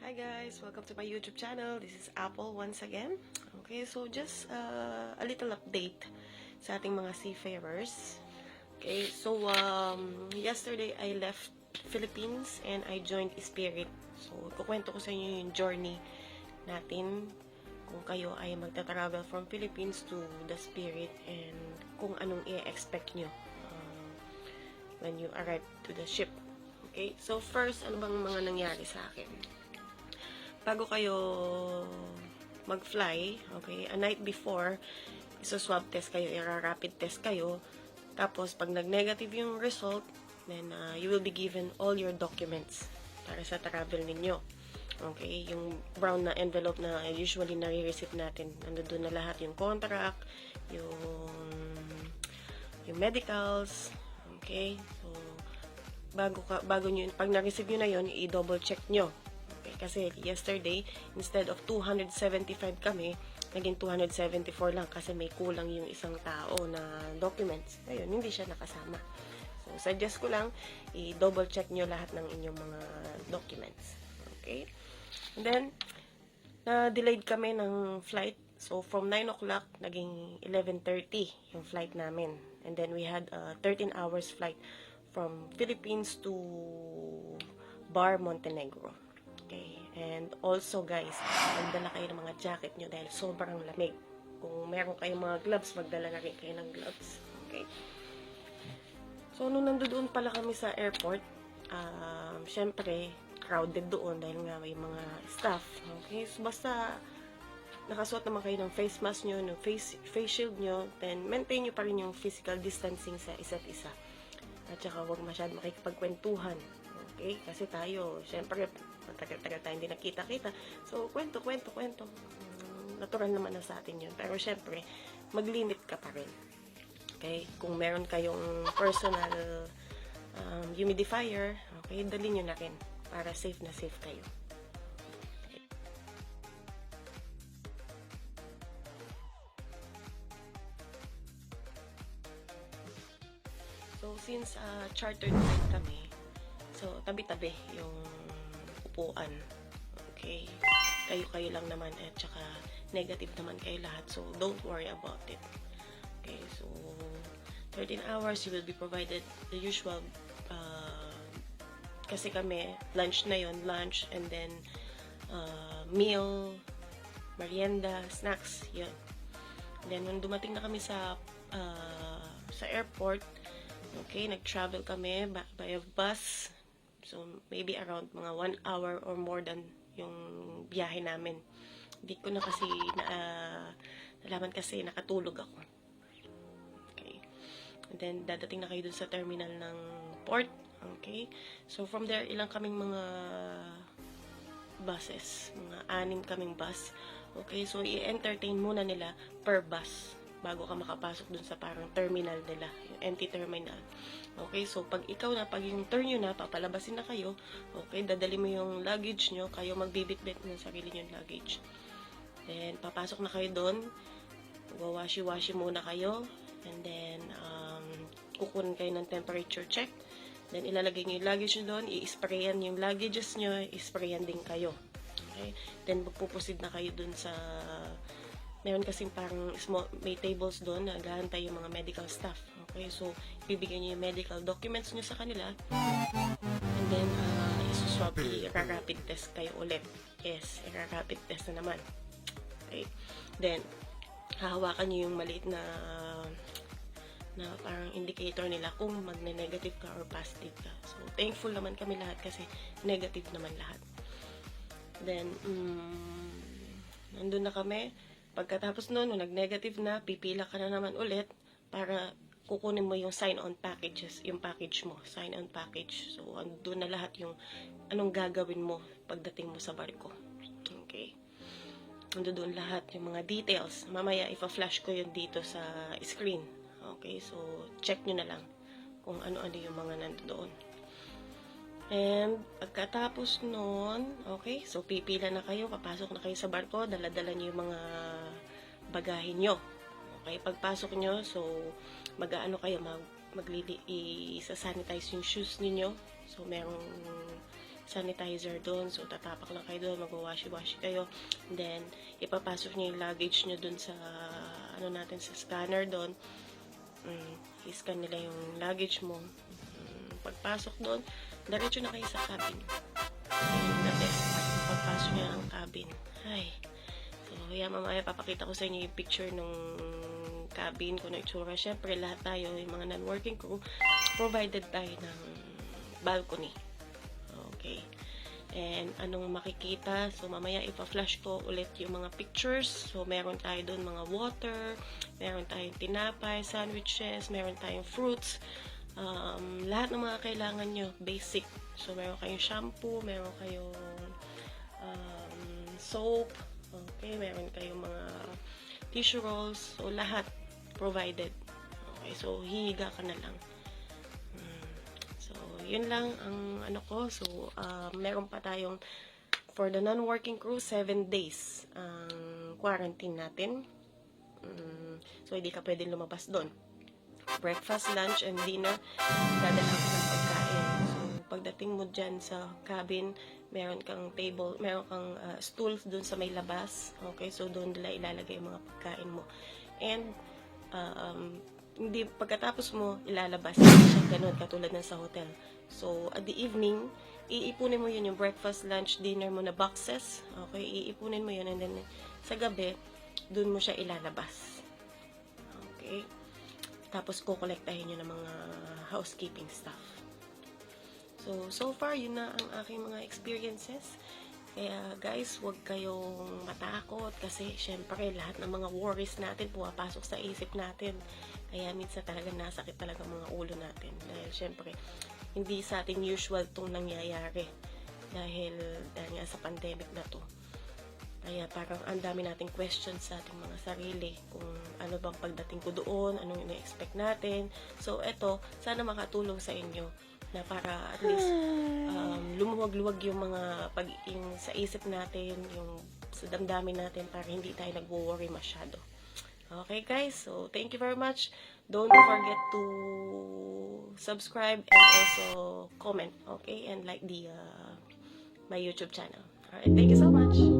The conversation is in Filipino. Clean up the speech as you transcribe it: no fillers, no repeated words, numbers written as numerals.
Hi guys, welcome to my YouTube channel. This is Apple once again. Okay, so just a little update sa ating mga seafarers. Okay, so yesterday I left Philippines and I joined Spirit. So kukwento ko sa inyo yung journey natin kung kayo ay magta-travel from Philippines to the Spirit and kung anong i-expect nyo when you arrive to the ship. Okay, so first, ano bang mga nangyari sa akin? Bago kayo mag-fly, okay, a night before, swab test kayo, rapid test kayo. Tapos, pag nag-negative yung result, then you will be given all your documents para sa travel ninyo. Okay, yung brown na envelope na usually nare-receive natin, nandun na lahat yung contract, yung medicals, okay, so, bago nyo, pag na-receive nyo na yun, i-double check nyo. Kasi yesterday, instead of 275 kami, naging 274 lang kasi may kulang yung isang tao na documents. Ayun, hindi siya nakasama. So, suggest ko lang, i-double check nyo lahat ng inyong mga documents. Okay? And then, na-delayed kami ng flight. So, from 9 o'clock, naging 11:30 yung flight namin. And then, we had a 13 hours flight from Philippines to Bar, Montenegro. Okay, and also guys, magdala kayo ng mga jacket nyo dahil sobrang lamig. Kung meron kayong mga gloves, magdala na rin kayo ng gloves. Okay. So, nung nandoon pala kami sa airport, syempre, crowded doon dahil nga may mga staff. Okay, so basta nakasuot naman kayo ng face mask nyo, ng face shield nyo, then maintain nyo pa rin yung physical distancing sa isa't isa. At saka huwag masyadong makikipagkwentuhan. Okay? Kasi tayo, syempre, matagal-tagal tayo hindi nakita-kita. So, kwento. Natural naman na sa atin yun. Pero syempre, mag-limit ka pa rin. Okay? Kung meron kayong personal humidifier, okay, dali nyo na rin para safe na safe kayo. Okay. So, since chartered flight kami, so, tabi-tabi yung upuan. Okay? Kayo-kayo lang naman at saka negative naman kayo lahat. So, don't worry about it. Okay? So, 13 hours, you will be provided the usual kasi kami, lunch na yon, lunch, and then meal, merienda, snacks, yun. And then, nung dumating na kami sa airport, okay, nag-travel kami by a bus. So, maybe around mga 1 hour or more than yung biyahe namin. Hindi ko na kasi nalaman kasi nakatulog ako. Okay. And then, dadating na kayo dun sa terminal ng port. Okay. So, from there, ilang kaming mga buses. Mga 6 kaming bus. Okay. So, i-entertain muna nila per bus bago ka makapasok dun sa parang terminal nila. Yung empty terminal. Okay, so pag ikaw na, pag yung turn nyo na, papalabasin na kayo, okay, dadali mo yung luggage nyo, kayo magbibitbit ng sarili nyo yung luggage. Then, papasok na kayo doon, wawashi-washi muna kayo, and then, kukunin kayo ng temperature check, then ilalagay nyo yung luggage nyo doon, i-sprayan yung luggages nyo, i-sprayan din kayo. Okay, then magpuproceed na kayo doon sa meron kasing parang may tables doon na naghahantay yung mga medical staff. Okay, so bibigyan niyo yung medical documents niyo sa kanila. And then, isuswab, i-rapid test kayo ulit. Yes, i-rapid test na naman. Okay, then, hahawakan niyo yung maliit na parang indicator nila kung magne-negative ka or positive ka. So, thankful naman kami lahat kasi negative naman lahat. Then, nandun na kami. Pagkatapos nun, nung nag-negative na, pipila ka na naman ulit para kukunin mo yung sign-on packages, yung package mo, sign-on package. So, andun na lahat yung anong gagawin mo pagdating mo sa barko. Okay? Andun lahat yung mga details. Mamaya, ipa-flash ko yun dito sa screen. Okay? So, check nyo na lang kung ano-ano yung mga nandoon. And, pagkatapos nun, okay, so pipila na kayo, papasok na kayo sa barko, dala-dala nyo yung mga bagahin nyo. Okay, pagpasok nyo, so, mag-ano kayo, isa-sanitize yung shoes ninyo. So, merong sanitizer doon. So, tatapak lang kayo doon, mag-washi-washi kayo. And then, ipapasok niyo yung luggage niyo doon sa, natin, sa scanner doon. I-scan nila yung luggage mo. Pagpasok doon, diretso na kayo sa cabin. The best part, pagpasok niyo ng cabin. Ay. So, mamaya papakita ko sa inyo yung picture ng cabin, kung ano itsura. Siyempre, lahat tayo, yung mga non-working crew, provided tayo ng balcony. Okay. And anong makikita? So, mamaya ipa-flash ko ulit yung mga pictures. So, meron tayo doon mga water, meron tayong tinapay, sandwiches, meron tayong fruits. Lahat ng mga kailangan nyo, basic. So, meron kayong shampoo, meron kayong soap, okay, meron kayong mga tissue rolls. So, lahat provided. Okay, so, hihiga ka na lang. So, yun lang ang ano ko. So, meron pa tayong, for the non-working crew, 7 days ang quarantine natin. So, hindi ka pwedeng lumabas doon. Breakfast, lunch, and dinner, dadalhan ka ng pagkain. So, pagdating mo dyan sa cabin, meron kang table, meron kang stools doon sa may labas. Okay, so doon nila ilalagay yung mga pagkain mo. And, hindi, pagkatapos mo, ilalabas. Hindi siya ganun, katulad ng sa hotel. So, at the evening, iipunin mo yun yung breakfast, lunch, dinner mo na boxes. Okay, iipunin mo yun. And then, sa gabi, doon mo siya ilalabas. Okay. Tapos, kukolektahin nyo ng mga housekeeping stuff. So far, yun na ang aking mga experiences. Kaya, guys, huwag kayong matakot kasi, syempre, lahat ng mga worries natin pumapasok sa isip natin. Kaya, minsan talaga nasakit talaga mga ulo natin. Dahil, syempre, hindi sa atin usual itong nangyayari. Dahil nga sa pandemic na to. Kaya parang ang dami nating questions sa ating mga sarili kung ano bang pagdating ko doon, anong ina-expect natin. So, eto, sana makatulong sa inyo na para at least lumuwag-luwag yung mga yung sa isip natin, yung sa damdamin natin para hindi tayo nagwo-worry masyado. Okay, guys? So, thank you very much. Don't forget to subscribe and also comment, okay? And like my YouTube channel. Alright, thank you so much.